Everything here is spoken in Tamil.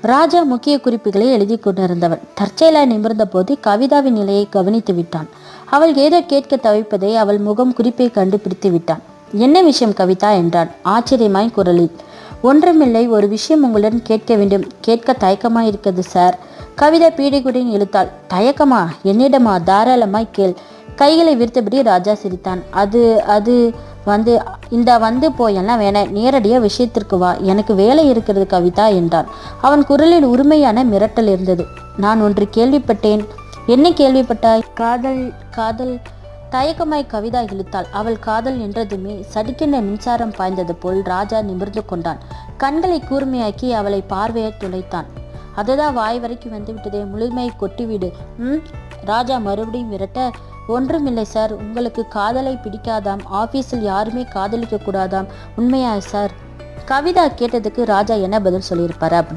ராஜா முக்கிய குறிப்புகளை எழுதி கொண்டிருந்தவன் தற்செயலாய் நிமிர்ந்த போது கவிதாவின் நிலையை கவனித்து விட்டான். அவள் ஏதோ கேட்க தவிப்பதை அவள் முகம் குறிப்பை கண்டுபிடித்து விட்டான். என்ன விஷயம் கவிதா என்றான் ஆச்சரியமாய் குரலில். ஒன்றுமில்லை, ஒரு விஷயம் உங்களுடன் கேட்க வேண்டும். கேட்க தயக்கமாய் இருக்கிறது சார். கவிதா பீடிகுடன் இழுத்தாள். தயக்கமா? என்னிடமா? தாராளமாய் கேள். கைகளை விரித்தபடி ராஜா சிரித்தான். அது அது வந்து போயெல்லாம் வேணாம், நேரடியாக விஷயத்திற்கு வா. எனக்கு வேலை இருக்கிறது கவிதா என்றான். அவன் குரலில் உரிமையான மிரட்டல் இருந்தது. நான் ஒன்று கேள்விப்பட்டேன். என்ன கேள்விப்பட்டாய்? காதல். காதல். தயக்கமாய் கவிதா இழுத்தாள். அவள் காதல் என்றதுமே சடுக்கென்ற மின்சாரம் பாய்ந்தது போல் ராஜா நிமிர்ந்து கொண்டான். கண்களை கூர்மையாக்கி அவளை பார்வையை துளைத்தான். அதுதான் வாய் வரைக்கும் வந்துவிட்டதே, முழுமையை கொட்டிவிடு. ராஜா மறுபடியும் விரட்ட. ஒன்றுமில்லை சார், உங்களுக்கு காதலை பிடிக்காதாம், ஆபீஸில் யாருமே காதலிக்க கூடாதாம், உண்மையா சார்? கவிதா கேட்டதுக்கு ராஜா என்ன பதில் சொல்லியிருப்பாரு அப்படின்னு